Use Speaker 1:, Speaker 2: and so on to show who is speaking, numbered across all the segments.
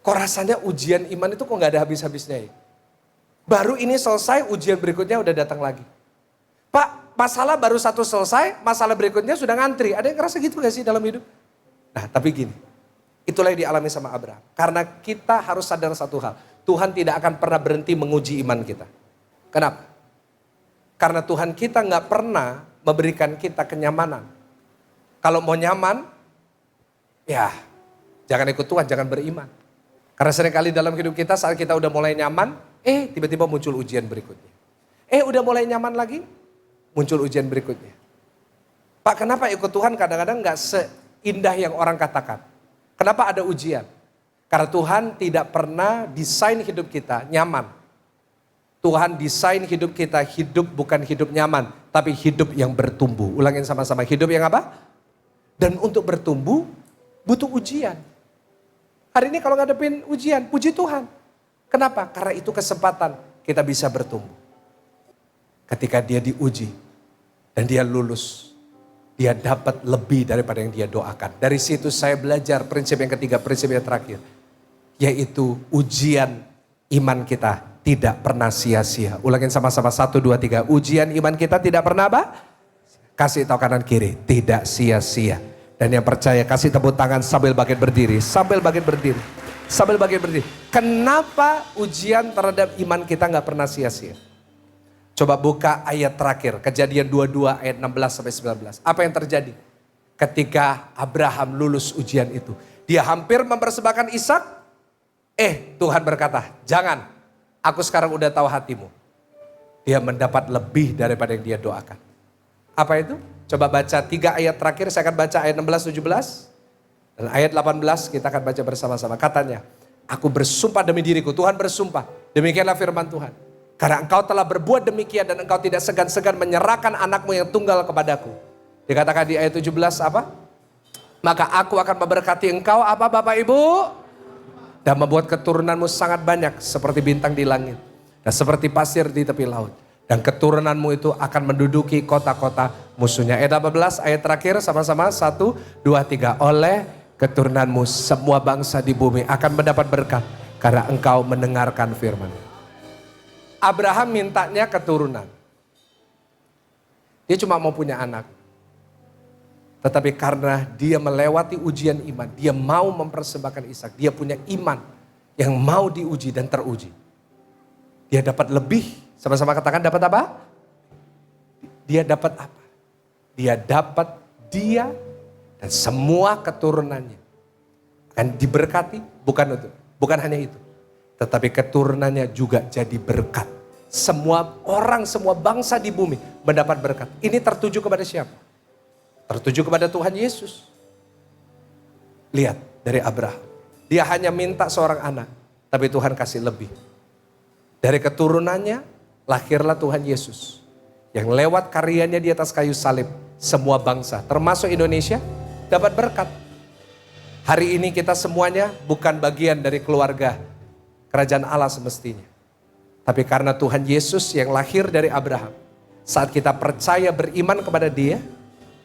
Speaker 1: Kok rasanya ujian iman itu kok gak ada habis-habisnya ya? Baru ini selesai, ujian berikutnya udah datang lagi. Pak, masalah baru satu selesai, masalah berikutnya sudah ngantri. Ada yang ngerasa gitu gak sih dalam hidup? Nah tapi gini, itulah yang dialami sama Abraham. Karena kita harus sadar satu hal. Tuhan tidak akan pernah berhenti menguji iman kita. Kenapa? Karena Tuhan kita gak pernah memberikan kita kenyamanan. Kalau mau nyaman, ya jangan ikut Tuhan, jangan beriman. Karena seringkali dalam hidup kita saat kita udah mulai nyaman, tiba-tiba muncul ujian berikutnya. Udah mulai nyaman lagi, muncul ujian berikutnya. Pak, kenapa ikut Tuhan kadang-kadang gak seindah yang orang katakan? Kenapa ada ujian? Karena Tuhan tidak pernah desain hidup kita nyaman. Tuhan desain hidup kita, hidup bukan hidup nyaman, tapi hidup yang bertumbuh. Ulangin sama-sama, hidup yang apa? Dan untuk bertumbuh butuh ujian. Hari ini kalau ngadepin ujian, puji Tuhan. Kenapa? Karena itu kesempatan kita bisa bertumbuh. Ketika dia diuji dan dia lulus, dia dapat lebih daripada yang dia doakan. Dari situ saya belajar prinsip yang ketiga, prinsip yang terakhir. Yaitu ujian iman kita tidak pernah sia-sia. Ulangin sama-sama 1, 2, 3. Ujian iman kita tidak pernah apa? Kasih tahu kanan kiri, tidak sia-sia. Dan yang percaya kasih tepuk tangan sambil bangkit berdiri. Sambil bangkit berdiri. Sambil bangkit berdiri. Kenapa ujian terhadap iman kita gak pernah sia-sia? Coba buka ayat terakhir. Kejadian 22 ayat 16-19. Apa yang terjadi? Ketika Abraham lulus ujian itu. Dia hampir mempersembahkan Ishak. Tuhan berkata, jangan. Aku sekarang udah tahu hatimu. Dia mendapat lebih daripada yang dia doakan. Apa itu? Coba baca 3 ayat terakhir, saya akan baca ayat 16-17. Dan ayat 18 kita akan baca bersama-sama. Katanya, aku bersumpah demi diriku, Tuhan bersumpah. Demikianlah firman Tuhan. Karena engkau telah berbuat demikian dan engkau tidak segan-segan menyerahkan anakmu yang tunggal kepadaku. Dikatakan di ayat 17 apa? Maka aku akan memberkati engkau apa Bapak Ibu? Dan membuat keturunanmu sangat banyak seperti bintang di langit. Dan seperti pasir di tepi laut. Dan keturunanmu itu akan menduduki kota-kota musuhnya. Ayat 18 ayat terakhir sama-sama 1, 2, 3. Oleh keturunanmu semua bangsa di bumi akan mendapat berkat. Karena engkau mendengarkan firman. Abraham mintanya keturunan. Dia cuma mau punya anak. Tetapi karena dia melewati ujian iman. Dia mau mempersembahkan Ishak. Dia punya iman yang mau diuji dan teruji. Dia dapat lebih. Sama-sama katakan dapat apa? Dia dapat apa? Dia dapat dia dan semua keturunannya akan diberkati. Bukan hanya itu. Tetapi keturunannya juga jadi berkat. Semua orang, semua bangsa di bumi mendapat berkat. Ini tertuju kepada siapa? Tertuju kepada Tuhan Yesus. Lihat dari Abraham. Dia hanya minta seorang anak. Tapi Tuhan kasih lebih. Dari keturunannya lahirlah Tuhan Yesus. Yang lewat karyanya di atas kayu salib. Semua bangsa termasuk Indonesia dapat berkat. Hari ini kita semuanya bukan bagian dari keluarga kerajaan Allah semestinya. Tapi karena Tuhan Yesus yang lahir dari Abraham. Saat kita percaya beriman kepada dia.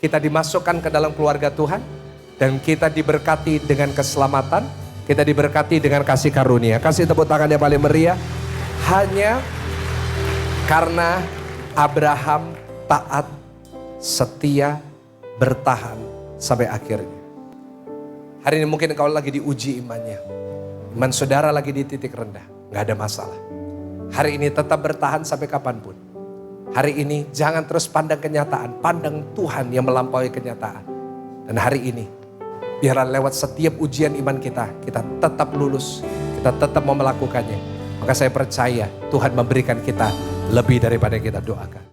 Speaker 1: Kita dimasukkan ke dalam keluarga Tuhan. Dan kita diberkati dengan keselamatan. Kita diberkati dengan kasih karunia. Kasih tepuk tangan yang paling meriah. Hanya karena Abraham taat, setia, bertahan sampai akhirnya. Hari ini mungkin kau lagi diuji imannya. Iman saudara lagi di titik rendah. Gak ada masalah. Hari ini tetap bertahan sampai kapanpun. Hari ini jangan terus pandang kenyataan. Pandang Tuhan yang melampaui kenyataan. Dan hari ini biarlah lewat setiap ujian iman kita tetap lulus. Kita tetap mau melakukannya. Maka saya percaya Tuhan memberikan kita lebih daripada yang kita doakan.